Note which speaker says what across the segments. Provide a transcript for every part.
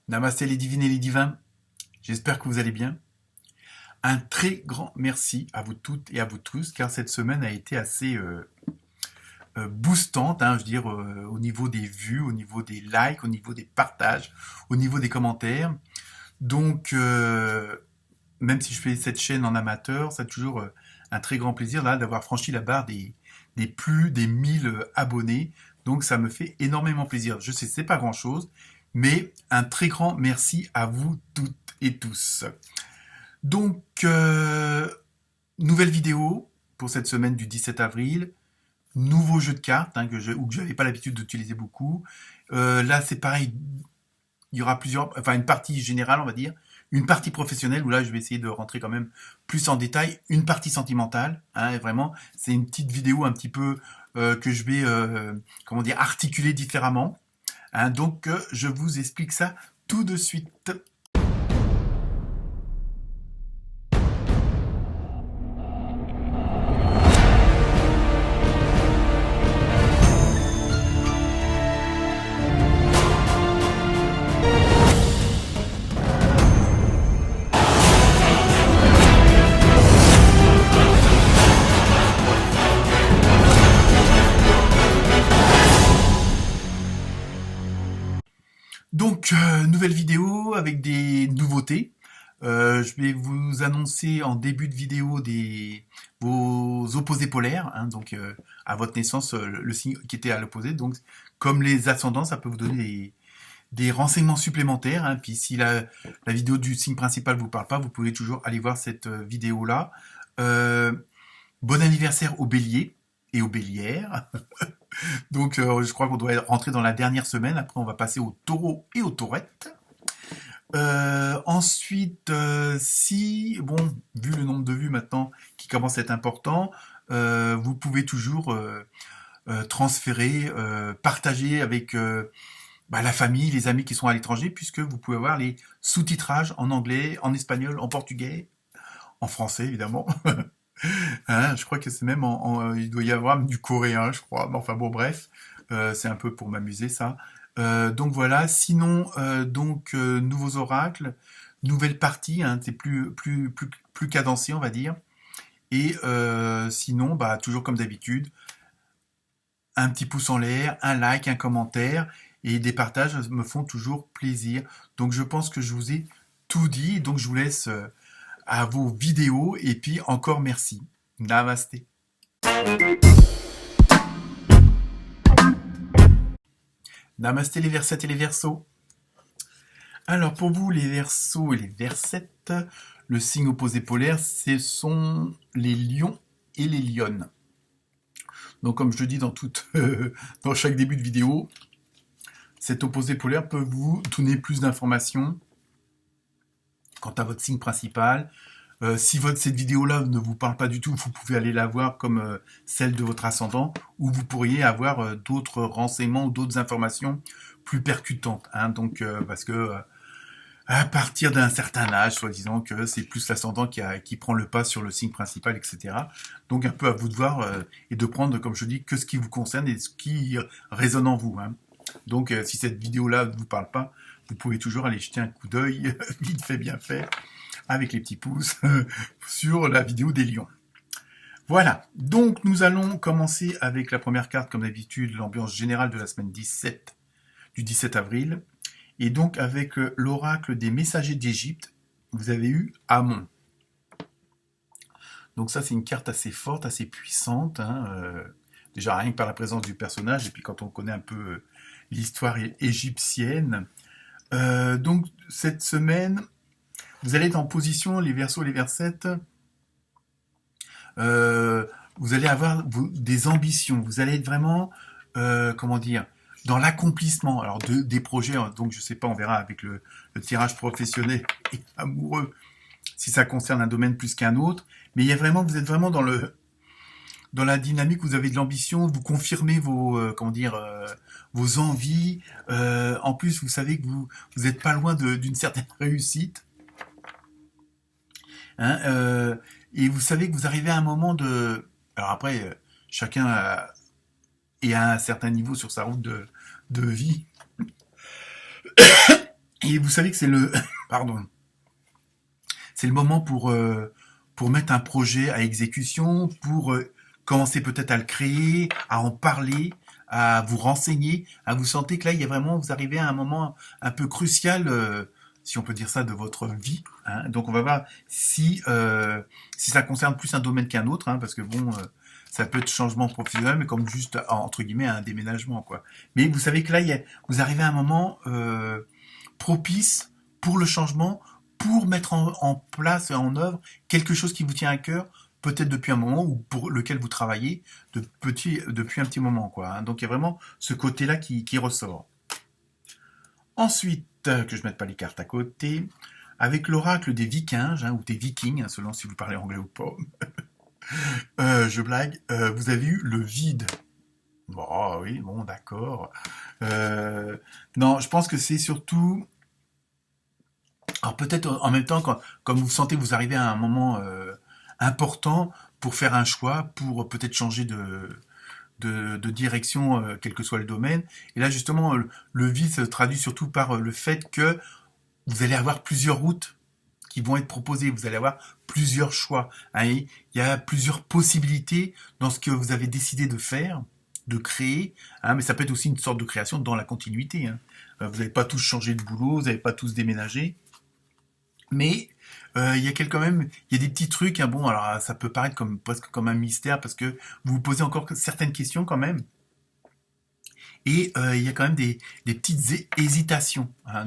Speaker 1: Namasté les divines et les divins, j'espère que vous allez bien. Un très grand merci à vous toutes et à vous tous, car cette semaine a été assez boostante, je veux dire, au niveau des vues, au niveau des likes, au niveau des partages, au niveau des commentaires. Donc, même si je fais cette chaîne en amateur, c'est toujours un très grand plaisir là d'avoir franchi la barre des plus des 1000 abonnés. Donc, ça me fait énormément plaisir. Je sais, c'est pas grand-chose, mais un très grand merci à vous toutes et tous. Donc, nouvelle vidéo pour cette semaine du 17 avril. Nouveau jeu de cartes que je n'avais pas l'habitude d'utiliser beaucoup. Là, c'est pareil. Il y aura une partie générale, on va dire. Une partie professionnelle, où là, je vais essayer de rentrer quand même plus en détail. Une partie sentimentale, vraiment. C'est une petite vidéo un petit peu que je vais, articuler différemment. Donc, je vous explique ça tout de suite. Donc, nouvelle vidéo avec des nouveautés. Je vais vous annoncer en début de vidéo vos opposés polaires, donc à votre naissance, le signe qui était à l'opposé. Donc, comme les ascendants, ça peut vous donner des renseignements supplémentaires. Puis si la vidéo du signe principal vous parle pas, vous pouvez toujours aller voir cette vidéo-là. Bon anniversaire aux béliers et aux bélières. Donc, je crois qu'on doit rentrer dans la dernière semaine. Après, on va passer aux taureaux et aux taurettes. Ensuite, vu le nombre de vues maintenant qui commence à être important, vous pouvez toujours transférer, partager avec la famille, les amis qui sont à l'étranger, puisque vous pouvez avoir les sous-titrages en anglais, en espagnol, en portugais, en français évidemment. Je crois que c'est même il doit y avoir du coréen, je crois. Enfin bon, bref, c'est un peu pour m'amuser ça. Donc voilà. Sinon, nouveaux oracles, nouvelle partie, c'est plus cadencé, on va dire. Et sinon, toujours comme d'habitude, un petit pouce en l'air, un like, un commentaire et des partages me font toujours plaisir. Donc je pense que je vous ai tout dit. Donc je vous laisse à vos vidéos et puis encore merci. Namasté. Namasté les Versettes et les Verseaux. Alors pour vous les Verseaux et les Versettes, le signe opposé polaire, ce sont les lions et les lionnes. Donc comme je le dis dans chaque début de vidéo, cet opposé polaire peut vous donner plus d'informations quant à votre signe principal. Si cette vidéo-là ne vous parle pas du tout, vous pouvez aller la voir comme celle de votre ascendant, où vous pourriez avoir d'autres renseignements ou d'autres informations plus percutantes. Donc, parce que à partir d'un certain âge, soi-disant que c'est plus l'ascendant qui prend le pas sur le signe principal, etc. Donc, un peu à vous de voir et de prendre, comme je dis, que ce qui vous concerne et ce qui résonne en vous. Donc, si cette vidéo-là ne vous parle pas, vous pouvez toujours aller jeter un coup d'œil, vite fait, bien fait, avec les petits pouces, sur la vidéo des lions. Voilà, donc nous allons commencer avec la première carte, comme d'habitude, l'ambiance générale de la semaine du 17 avril. Et donc, avec l'oracle des messagers d'Égypte, vous avez eu Amon. Donc ça, c'est une carte assez forte, assez puissante. Déjà, rien que par la présence du personnage, et puis quand on connaît un peu l'histoire égyptienne. Donc, cette semaine, vous allez être en position, les Verseaux, les Versettes, vous allez avoir des ambitions. Vous allez être vraiment, dans l'accomplissement. Alors, des projets, donc je sais pas, on verra avec le tirage professionnel et amoureux, si ça concerne un domaine plus qu'un autre. Mais vous êtes vraiment dans la dynamique, vous avez de l'ambition, vous confirmez vos envies. En plus, vous savez que vous n'êtes pas loin d'une certaine réussite. hein, et vous savez que vous arrivez à un moment de... Alors après, chacun est à un certain niveau sur sa route de vie, et vous savez que c'est le... Pardon. C'est le moment pour mettre un projet à exécution, pour commencer peut-être à le créer, à en parler, à vous renseigner, à vous sentir que là, il y a vraiment, vous arrivez à un moment un peu crucial, si on peut dire ça, de votre vie, hein. Donc on va voir si ça concerne plus un domaine qu'un autre, hein, parce que bon, ça peut être changement professionnel, mais comme juste, entre guillemets, un déménagement, quoi. Mais vous savez que là, vous arrivez à un moment propice pour le changement, pour mettre en place et en œuvre quelque chose qui vous tient à cœur, peut-être depuis un moment ou pour lequel vous travaillez depuis un petit moment, quoi, hein. Donc il y a vraiment ce côté-là qui ressort. Ensuite, que je mette pas les cartes à côté, avec l'oracle des Vikings, hein, ou des Vikings, hein, selon si vous parlez anglais ou pas. Je blague. Vous avez eu le vide. Bon, oui, bon, d'accord. Non, je pense que c'est surtout... Alors peut-être en même temps, comme vous sentez que vous arrivez à un moment important pour faire un choix, pour peut-être changer de direction, quel que soit le domaine. Et là, justement, le vide se traduit surtout par le fait que vous allez avoir plusieurs routes qui vont être proposées. Vous allez avoir plusieurs choix, hein. Il y a plusieurs possibilités dans ce que vous avez décidé de faire, de créer, hein, mais ça peut être aussi une sorte de création dans la continuité, hein. Vous n'avez pas tous changé de boulot, vous n'avez pas tous déménagé, mais il y a quand même, il y a des petits trucs, hein. Bon, alors ça peut paraître comme presque comme un mystère parce que vous vous posez encore certaines questions quand même. Et il y a quand même des petites hésitations, hein,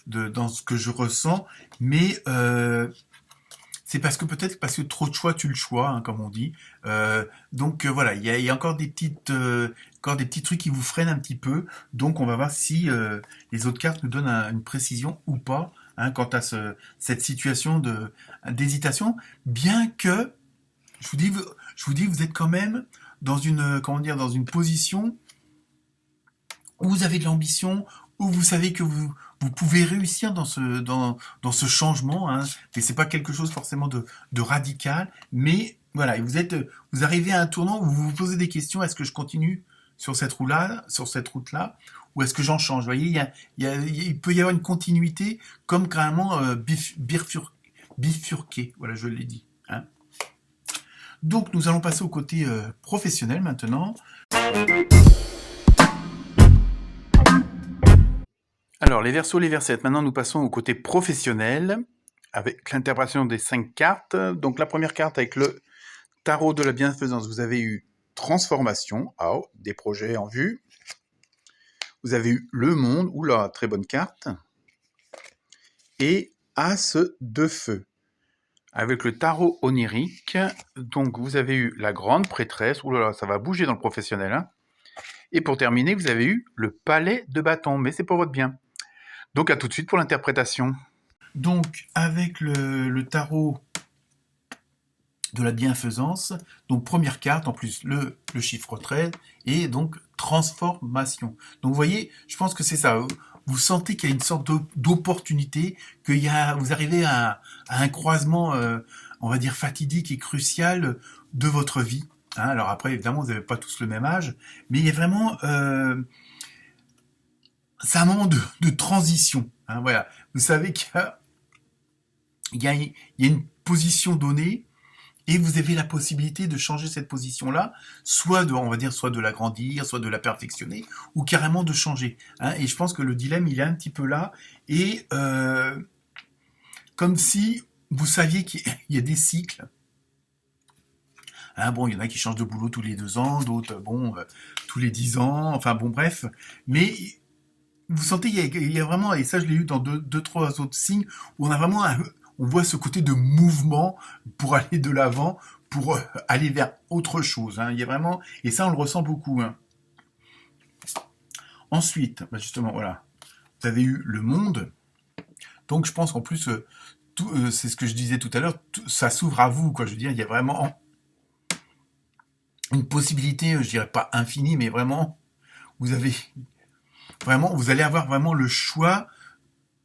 Speaker 1: dans ce que je ressens, mais c'est parce que trop de choix tue le choix, hein, comme on dit. Donc voilà, il y a encore des petits trucs qui vous freinent un petit peu. Donc on va voir si les autres cartes nous donnent une précision ou pas, hein, quant à cette situation d'hésitation, bien que je vous dis, vous êtes quand même dans une comment dire dans une position où vous avez de l'ambition, où vous savez que vous pouvez réussir dans ce changement, hein. Et c'est pas quelque chose forcément de radical, mais voilà, vous arrivez à un tournant où vous vous posez des questions. Est-ce que je continue sur cette route-là, ou est-ce que j'en change? Vous voyez, il peut y avoir une continuité, comme carrément bifurqué. Voilà, je l'ai dit, hein. Donc, nous allons passer au côté professionnel maintenant. Alors, les Verseaux, les Versettes. Maintenant, nous passons au côté professionnel avec l'interprétation des 5 cartes. Donc, la première carte avec le tarot de la bienfaisance. Vous avez eu transformation, des projets en vue. Vous avez eu le monde, oula, très bonne carte. Et As de feu. Avec le tarot onirique, donc vous avez eu la grande prêtresse. Oulala, ça va bouger dans le professionnel, hein. Et pour terminer, vous avez eu le palais de bâton, mais c'est pour votre bien. Donc à tout de suite pour l'interprétation. Donc avec le tarot de la bienfaisance, donc première carte, en plus le chiffre 13, et donc transformation. Donc vous voyez, je pense que c'est ça. Vous sentez qu'il y a une sorte d'opportunité, vous arrivez à un croisement, on va dire fatidique et crucial de votre vie, hein. Alors après, évidemment, vous n'avez pas tous le même âge, mais il y a vraiment... c'est un moment de transition, hein, voilà. Vous savez qu'il y a une position donnée, et vous avez la possibilité de changer cette position-là, on va dire, soit de l'agrandir, soit de la perfectionner, ou carrément de changer, hein. Et je pense que le dilemme, il est un petit peu là, et comme si vous saviez qu'il y a des cycles. Hein, bon, il y en a qui changent de boulot tous les 2 ans, d'autres, tous les 10 ans, enfin bon, bref. Mais vous sentez qu'il y a vraiment, et ça je l'ai eu dans deux, trois autres signes, où on a vraiment on voit ce côté de mouvement pour aller de l'avant, pour aller vers autre chose, hein. Il y a vraiment, et ça on le ressent beaucoup, hein. Ensuite, justement, voilà, vous avez eu le monde, donc je pense qu'en plus, c'est ce que je disais tout à l'heure, ça s'ouvre à vous, quoi. Je veux dire, il y a vraiment une possibilité, je dirais pas infinie, mais vraiment, vous allez avoir vraiment le choix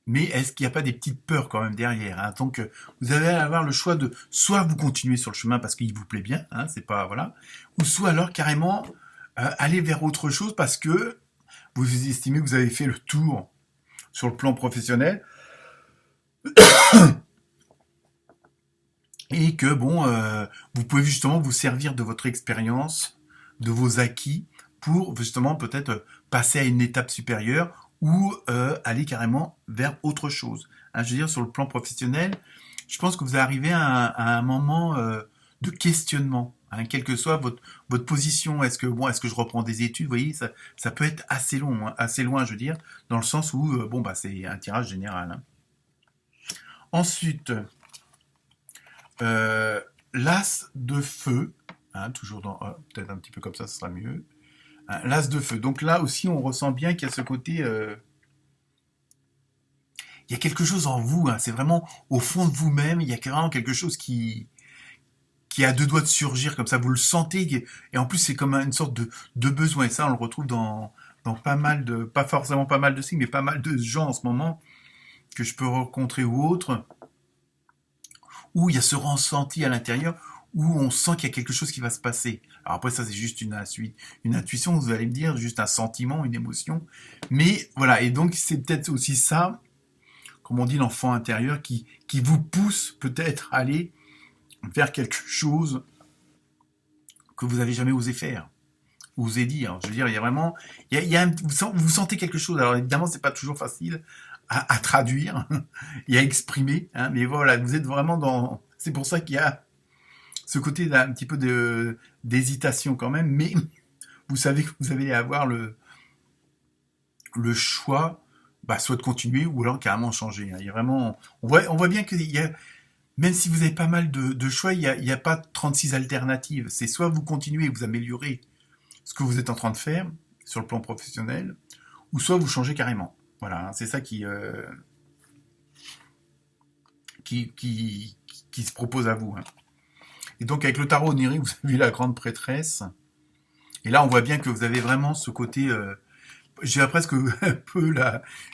Speaker 1: mais est-ce qu'il n'y a pas des petites peurs quand même derrière, hein? Donc, vous allez avoir le choix de soit vous continuez sur le chemin parce qu'il vous plaît bien, hein, c'est pas voilà, ou soit alors carrément aller vers autre chose parce que vous estimez que vous avez fait le tour sur le plan professionnel et que bon, vous pouvez justement vous servir de votre expérience, de vos acquis pour justement peut-être passer à une étape supérieure ou aller carrément vers autre chose. Hein, je veux dire, sur le plan professionnel, je pense que vous arrivez à un moment de questionnement. Hein, quelle que soit votre position, est-ce que je reprends des études, vous voyez, ça peut être assez long, hein, assez loin, je veux dire, dans le sens où bon bah c'est un tirage général. Hein. Ensuite, euh, l'as de feu, hein, toujours dans peut-être un petit peu comme ça, ce sera mieux. Hein, l'as de feu. Donc là aussi, on ressent bien qu'il y a ce côté, il y a quelque chose en vous. Hein, c'est vraiment au fond de vous-même, il y a vraiment quelque chose qui a deux doigts de surgir comme ça. Vous le sentez et en plus c'est comme une sorte de besoin. Et ça, on le retrouve dans pas mal de, pas forcément pas mal de signes, mais pas mal de gens en ce moment que je peux rencontrer ou autres, où il y a ce ressenti à l'intérieur, où on sent qu'il y a quelque chose qui va se passer. Alors après, ça c'est juste une intuition, vous allez me dire, juste un sentiment, une émotion. Mais voilà, et donc c'est peut-être aussi ça, comme on dit, l'enfant intérieur qui vous pousse peut-être à aller vers quelque chose que vous avez jamais osé faire, osé dire. Je veux dire, il y a vraiment, vous sentez quelque chose. Alors évidemment, c'est pas toujours facile à traduire et à exprimer, hein, mais voilà, vous êtes vraiment dans. C'est pour ça qu'il y a ce côté d'un petit peu d'hésitation quand même, mais vous savez que vous allez avoir le choix, bah, soit de continuer ou alors carrément changer. Hein. Il y a vraiment, on voit bien qu'il y a, même si vous avez pas mal de choix, il y a pas 36 alternatives. C'est soit vous continuez et vous améliorez ce que vous êtes en train de faire sur le plan professionnel, ou soit vous changez carrément. Voilà, hein, c'est ça qui se propose à vous. Hein. Et donc avec le tarot onirique, vous avez vu la grande prêtresse. Et là, on voit bien que vous avez vraiment ce côté, j'ai presque un peu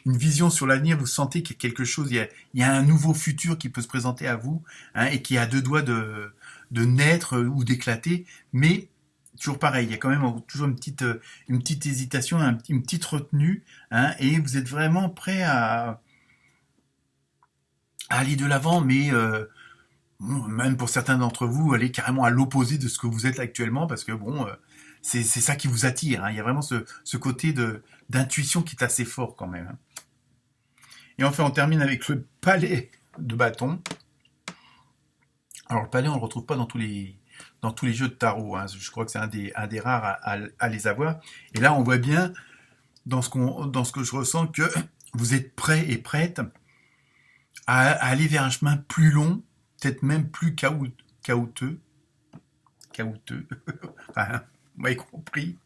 Speaker 1: une vision sur l'avenir. Vous sentez qu'il y a quelque chose, il y a un nouveau futur qui peut se présenter à vous, hein, et qui a deux doigts de naître ou d'éclater. Mais toujours pareil, il y a quand même toujours une petite hésitation, une petite retenue, hein, et vous êtes vraiment prêt à aller de l'avant, mais même pour certains d'entre vous, aller carrément à l'opposé de ce que vous êtes actuellement, parce que bon, c'est ça qui vous attire. Hein. Il y a vraiment ce côté d'intuition qui est assez fort quand même. Hein. Et enfin, on termine avec le palais de bâton. Alors le palais, on le retrouve pas dans tous les jeux de tarot. Hein. Je crois que c'est un des rares à les avoir. Et là, on voit bien dans ce que je ressens que vous êtes prêt et prête à aller vers un chemin plus long, peut-être même plus caouteux, enfin, vous m'avez compris,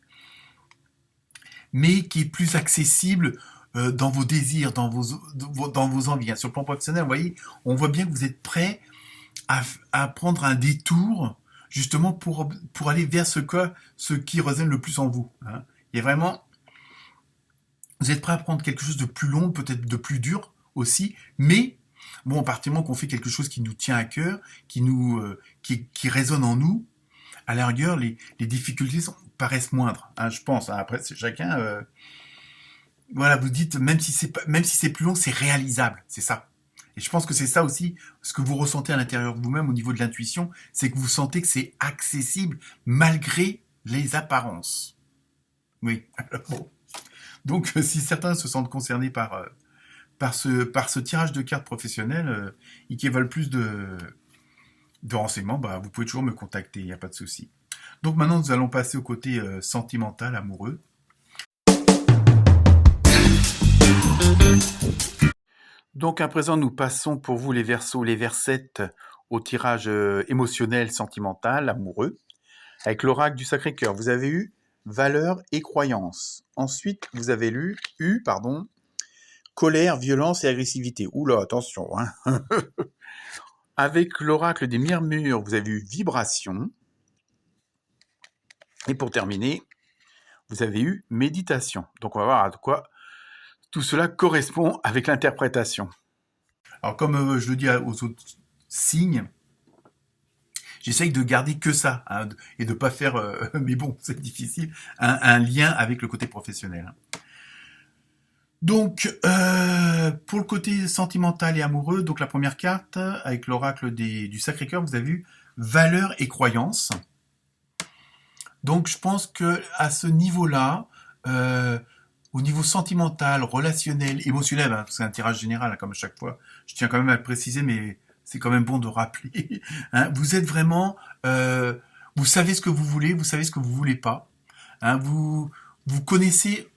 Speaker 1: mais qui est plus accessible dans vos désirs, dans vos envies. Hein. Sur le plan professionnel, vous voyez, on voit bien que vous êtes prêt à prendre un détour justement pour aller vers ce qui résonne le plus en vous. Hein. Et vraiment, vous êtes prêt à prendre quelque chose de plus long, peut-être de plus dur aussi, mais bon, à partir du moment qu'on fait quelque chose qui nous tient à cœur, qui résonne en nous, à la rigueur, les difficultés paraissent moindres, hein, je pense. Hein. Après, c'est chacun. Voilà, vous dites même si c'est plus long, c'est réalisable, c'est ça. Et je pense que c'est ça aussi, ce que vous ressentez à l'intérieur de vous-même au niveau de l'intuition, c'est que vous sentez que c'est accessible malgré les apparences. Oui. Bon. Donc, si certains se sentent concernés par ce tirage de cartes professionnel et qui veulent plus de renseignements, bah, vous pouvez toujours me contacter, il n'y a pas de souci. Donc maintenant, nous allons passer au côté sentimental, amoureux. Donc à présent, nous passons pour vous les Verseaux, les Versettes au tirage émotionnel, sentimental, amoureux, avec l'oracle du Sacré-Cœur. Vous avez eu valeurs et croyances. Ensuite, vous avez eu, colère, violence et agressivité. Oula, attention. Hein. Avec l'oracle des murmures, vous avez eu vibration. Et pour terminer, vous avez eu méditation. Donc on va voir tout cela correspond avec l'interprétation. Alors comme je le dis aux autres signes, j'essaye de garder que ça, hein, et de pas faire, mais bon, c'est difficile, un lien avec le côté professionnel. Hein. Donc, pour le côté sentimental et amoureux, donc la première carte, avec l'oracle du Sacré-Cœur, vous avez vu valeurs et croyances. Donc, je pense que à ce niveau-là, au niveau sentimental, relationnel, émotionnel, hein, c'est un tirage général, hein, comme à chaque fois, je tiens quand même à le préciser, mais c'est quand même bon de rappeler. Hein, vous êtes vraiment, vous savez ce que vous voulez, vous savez ce que vous voulez pas. Hein, vous connaissez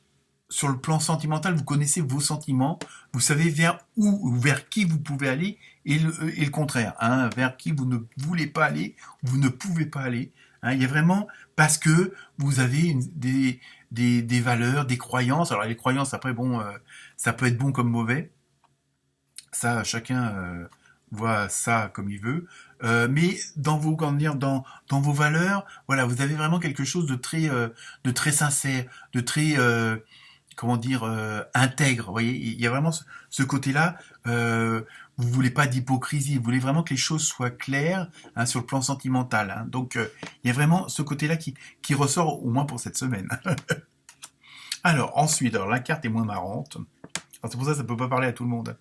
Speaker 1: sur le plan sentimental, vous connaissez vos sentiments, vous savez vers où ou vers qui vous pouvez aller et le contraire, hein, vers qui vous ne voulez pas aller, vous ne pouvez pas aller. Hein, il y a vraiment parce que vous avez des valeurs, des croyances. Alors les croyances, après, bon, ça peut être bon comme mauvais. Ça, chacun voit ça comme il veut. Mais dans vos, comment dire, dans vos valeurs, voilà, vous avez vraiment quelque chose de très sincère, de très comment dire, intègre. Vous voyez, il y a vraiment ce côté-là. Vous voulez pas d'hypocrisie. Vous voulez vraiment que les choses soient claires, hein, sur le plan sentimental. Hein. Donc, il y a vraiment ce côté-là qui ressort au moins pour cette semaine. Alors, ensuite, alors, la carte est moins marrante. C'est pour ça que ça peut pas parler à tout le monde.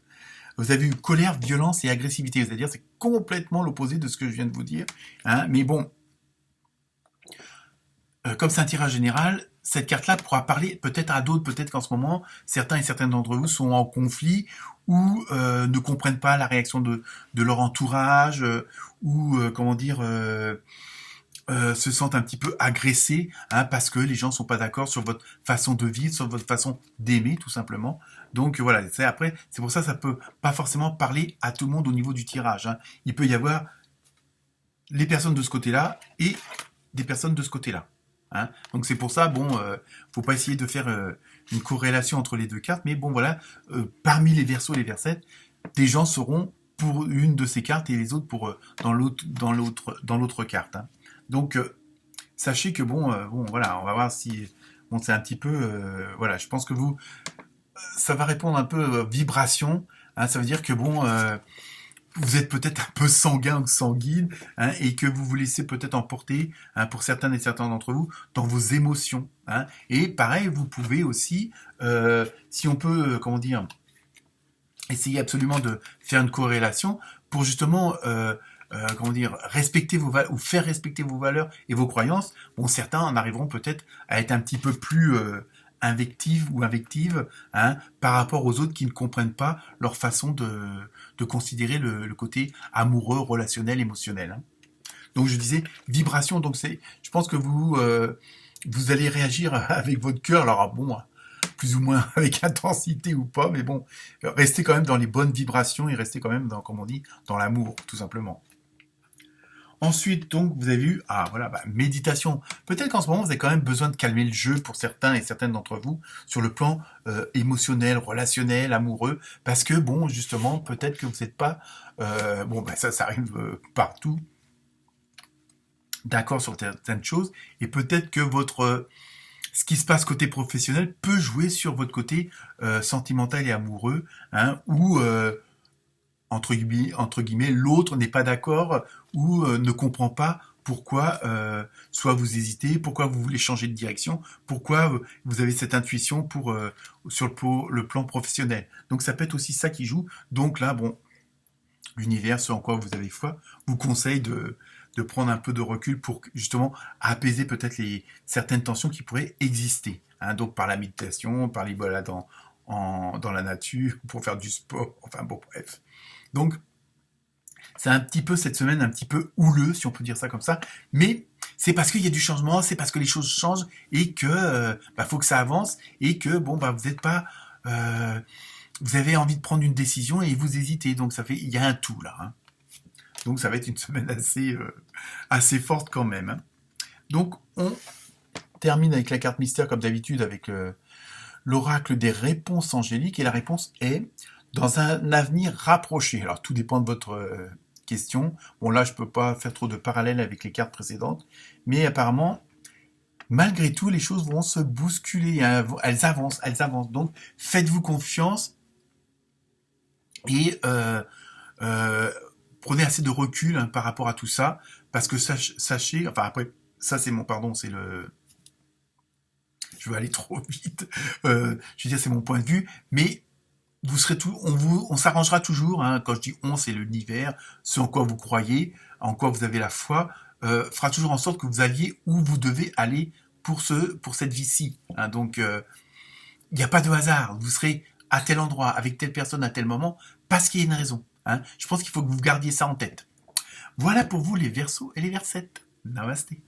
Speaker 1: Vous avez eu colère, violence et agressivité. C'est-à-dire, c'est complètement l'opposé de ce que je viens de vous dire. Hein. Mais bon, comme c'est un tirage général, cette carte-là pourra parler peut-être à d'autres, peut-être qu'en ce moment, certains et certaines d'entre vous sont en conflit ou ne comprennent pas la réaction de leur entourage ou, comment dire, se sentent un petit peu agressés, hein, parce que les gens sont pas d'accord sur votre façon de vivre, sur votre façon d'aimer, tout simplement. Donc voilà, après, c'est pour ça que ça peut pas forcément parler à tout le monde au niveau du tirage. Hein. Il peut y avoir les personnes de ce côté-là et des personnes de ce côté-là. Hein. Donc c'est pour ça, bon, faut pas essayer de faire une corrélation entre les deux cartes, mais bon voilà, parmi les versos et les versettes, des gens seront pour une de ces cartes et les autres pour dans l'autre carte. Hein. Donc sachez que bon, voilà, on va voir si bon c'est un petit peu voilà, je pense que vous ça va répondre un peu vibration. Hein, ça veut dire que bon. Vous êtes peut-être un peu sanguin ou sanguine, hein, et que vous vous laissez peut-être emporter, hein, pour certains et certains d'entre vous, dans vos émotions. Hein. Et pareil, vous pouvez aussi, si on peut, comment dire, essayer absolument de faire une corrélation pour justement, comment dire, respecter vos valeurs ou faire respecter vos valeurs et vos croyances. Bon, certains en arriveront peut-être à être un petit peu plus invective ou invective, hein, par rapport aux autres qui ne comprennent pas leur façon de considérer le côté amoureux, relationnel, émotionnel. Hein. Donc je disais vibration, donc je pense que vous allez réagir avec votre cœur, alors bon, plus ou moins avec intensité ou pas, mais bon, restez quand même dans les bonnes vibrations et restez quand même dans, comme on dit, dans l'amour, tout simplement. Ensuite, donc, vous avez vu, voilà, méditation. Peut-être qu'en ce moment, vous avez quand même besoin de calmer le jeu pour certains et certaines d'entre vous sur le plan émotionnel, relationnel, amoureux, parce que, bon, justement, peut-être que vous n'êtes pas, ça arrive partout, d'accord sur certaines choses, et peut-être que ce qui se passe côté professionnel peut jouer sur votre côté sentimental et amoureux, hein, ou entre guillemets, l'autre n'est pas d'accord ou ne comprend pas pourquoi soit vous hésitez, pourquoi vous voulez changer de direction, pourquoi vous avez cette intuition sur le plan professionnel. Donc ça peut être aussi ça qui joue. Donc là, bon, l'univers, ce en quoi vous avez foi, vous conseille de prendre un peu de recul pour justement apaiser peut-être certaines tensions qui pourraient exister. Hein, donc par la méditation, par les balades dans la nature, pour faire du sport, enfin bon, bref. Donc, c'est un petit peu cette semaine un petit peu houleux, si on peut dire ça comme ça, mais c'est parce qu'il y a du changement, c'est parce que les choses changent et que faut que ça avance et que bon vous n'êtes pas, vous avez envie de prendre une décision et vous hésitez, donc il y a un tout là. Hein. Donc ça va être une semaine assez forte quand même. Hein. Donc on termine avec la carte mystère comme d'habitude avec l'oracle des réponses angéliques et la réponse est dans un avenir rapproché. Alors tout dépend de votre question. Bon là je peux pas faire trop de parallèles avec les cartes précédentes, mais apparemment malgré tout, les choses vont se bousculer, hein, elles avancent, elles avancent. Donc, faites-vous confiance et euh, prenez assez de recul, hein, par rapport à tout ça, parce que sachez, enfin après, ça c'est mon, pardon, c'est le, je vais aller trop vite, je veux dire c'est mon point de vue, mais vous serez tout, on s'arrangera toujours, hein, quand je dis on, c'est l'univers, ce en quoi vous croyez, en quoi vous avez la foi, fera toujours en sorte que vous alliez où vous devez aller pour cette vie-ci, hein. Donc, il n'y a pas de hasard. Vous serez à tel endroit, avec telle personne à tel moment, parce qu'il y a une raison, hein. Je pense qu'il faut que vous gardiez ça en tête. Voilà pour vous les Verseaux et les Versettes. Namasté.